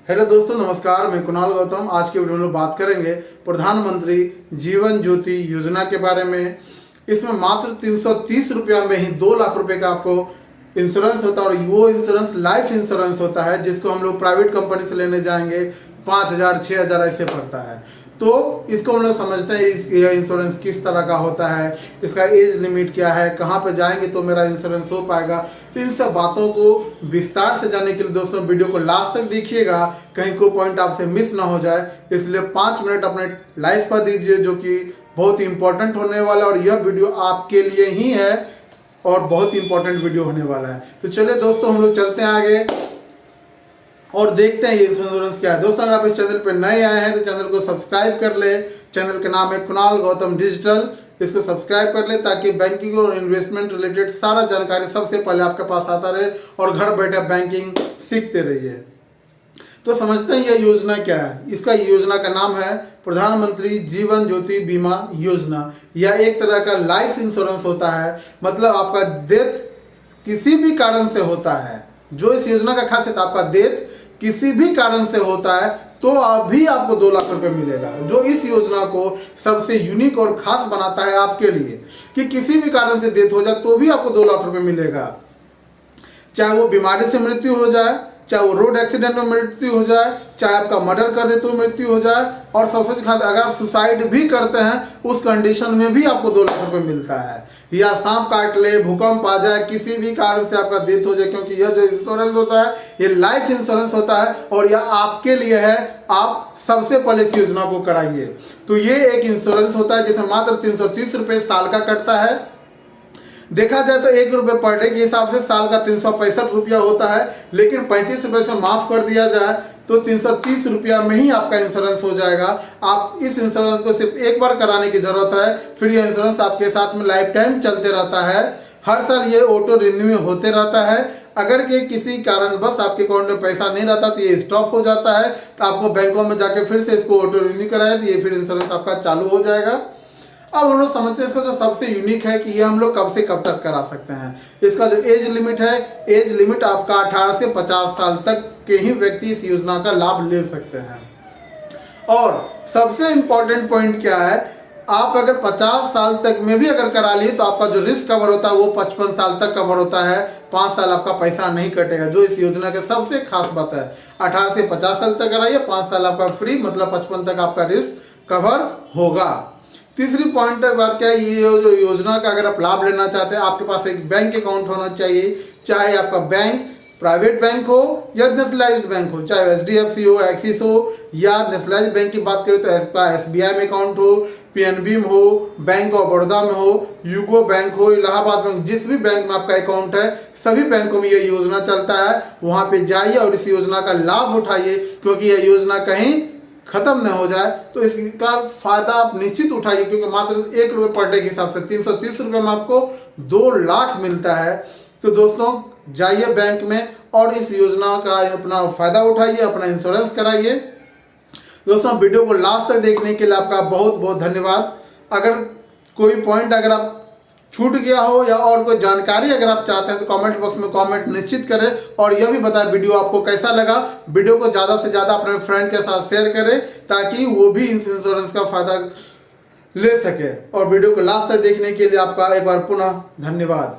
Hello दोस्तों, नमस्कार। मैं कुणाल गौतम। आज के वीडियो में बात करेंगे प्रधानमंत्री जीवन ज्योति योजना के बारे में। इसमें मात्र 330 रुपया में ही 2 लाख रुपए का आपको इंश्योरेंस होता है और वो इंश्योरेंस लाइफ इंश्योरेंस होता है, जिसको हम लोग प्राइवेट कंपनी से लेने जाएंगे 5,000 6,000 ऐसे पड़ता है। तो इसको हम लोग समझते हैं यह इंश्योरेंस किस तरह का होता है, इसका एज लिमिट क्या है, कहाँ पे जाएंगे तो मेरा इंश्योरेंस हो पाएगा। इन सब बातों को विस्तार से जानने के लिए दोस्तों वीडियो को लास्ट तक देखिएगा, कहीं कोई पॉइंट आपसे मिस ना हो जाए। इसलिए 5 मिनट अपने लाइफ पर दीजिए, जो कि बहुत इंपॉर्टेंट होने वाला है और यह वीडियो आपके लिए ही है और बहुत इंपॉर्टेंट वीडियो होने वाला है। तो चलिए दोस्तों, हम लोग चलते हैं आगे और देखते हैं ये इंश्योरेंस क्या है। दोस्तों, अगर आप इस चैनल पर नए आए हैं तो चैनल को सब्सक्राइब कर ले। चैनल का नाम है कुणाल गौतम डिजिटल। इसको सब्सक्राइब कर ले ताकि बैंकिंग और इन्वेस्टमेंट रिलेटेड सारा जानकारी सबसे पहले आपके पास आता रहे और घर बैठे बैंकिंग सीखते रहिए। तो समझते हैं यह योजना क्या है। इसका योजना का नाम है प्रधानमंत्री जीवन ज्योति बीमा योजना। यह एक तरह का लाइफ इंश्योरेंस होता है, मतलब आपका डेथ किसी भी कारण से होता है। जो इस योजना का खासियत, आपका डेथ किसी भी कारण से होता है तो अभी आपको 2 लाख रुपए मिलेगा। जो इस योजना को सबसे यूनिक और खास बनाता है आपके लिए कि किसी भी कारण से डेथ हो जाए तो भी आपको 2 लाख रुपए मिलेगा। चाहे वो बीमारी से मृत्यु हो जाए, चाहे वो रोड एक्सीडेंट में मृत्यु हो जाए, चाहे आपका मर्डर कर दे तो मृत्यु हो जाए, और सबसे खास अगर आप सुसाइड भी करते हैं उस कंडीशन में भी आपको 2 लाख रुपए मिलता है। या सांप काट ले, भूकंप आ जाए, किसी भी कारण से आपका डेथ हो जाए, क्योंकि यह जो इंश्योरेंस होता है ये लाइफ इंश्योरेंस होता है और यह आपके लिए है। आप सबसे पहले इस योजना को कराइए। तो ये एक इंश्योरेंस होता है जिसमें मात्र 330 रुपये साल का कटता है। देखा जाए तो 1 रुपये पर डे के हिसाब से साल का 365 रुपया होता है, लेकिन 35 रुपये से माफ कर दिया जाए तो 330 रुपया में ही आपका इंश्योरेंस हो जाएगा। आप इस इंश्योरेंस को सिर्फ एक बार कराने की जरूरत है, फिर यह इंश्योरेंस आपके साथ में लाइफ टाइम चलते रहता है। हर साल ये ऑटो रिन्यू होते रहता है। अगर कि किसी कारण बस आपके अकाउंट में पैसा नहीं रहता तो ये स्टॉप हो जाता है, तो आपको बैंकों में जाके फिर से इसको ऑटो रिन्यू कराया तो ये फिर इंश्योरेंस आपका चालू हो जाएगा। अब हम लोग समझते हैं इसका जो सबसे यूनिक है कि ये हम लोग कब से कब तक करा सकते हैं। इसका जो एज लिमिट है, एज लिमिट आपका 18 से 50 साल तक के ही व्यक्ति इस योजना का लाभ ले सकते हैं। और सबसे इंपॉर्टेंट पॉइंट क्या है, आप अगर 50 साल तक में भी अगर करा लिए तो आपका जो रिस्क कवर होता है वो 55 साल तक कवर होता है। 5 साल आपका पैसा नहीं कटेगा, जो इस योजना के सबसे खास बात है। 18 से 50 साल तक कराइए, 5 साल आपका फ्री, मतलब 55 तक आपका रिस्क कवर होगा। तीसरी पॉइंट बात क्या है, ये जो योजना का अगर आप लाभ लेना चाहते हैं, आपके पास एक बैंक अकाउंट होना चाहिए। चाहे आपका बैंक प्राइवेट बैंक हो या नेशनलाइज्ड बैंक हो, चाहे HDFC हो, एक्सिस हो, या नेशनलाइज्ड बैंक की बात करें तो SBI में अकाउंट हो, PNB में हो, बैंक ऑफ बड़ौदा में हो, यूको बैंक हो, इलाहाबाद बैंक, जिस भी बैंक में आपका अकाउंट है सभी बैंकों में यह योजना चलता है। वहां पे जाइए और इस योजना का लाभ उठाइए, क्योंकि यह योजना कहीं खत्म न हो जाए तो इसका फायदा आप निश्चित उठाइए, क्योंकि मात्र 1 रुपये पर डे के हिसाब से 330 रुपये में आपको 2 लाख मिलता है। तो दोस्तों, जाइए बैंक में और इस योजना का अपना फायदा उठाइए, अपना इंश्योरेंस कराइए। दोस्तों, वीडियो को लास्ट तक देखने के लिए आपका बहुत बहुत धन्यवाद। अगर कोई पॉइंट अगर आप छूट गया हो या और कोई जानकारी अगर आप चाहते हैं तो कमेंट बॉक्स में कमेंट निश्चित करें और यह भी बताएं वीडियो आपको कैसा लगा। वीडियो को ज़्यादा से ज़्यादा अपने फ्रेंड के साथ शेयर करें ताकि वो भी इस इंश्योरेंस का फायदा ले सके। और वीडियो को लास्ट तक देखने के लिए आपका एक बार पुनः धन्यवाद।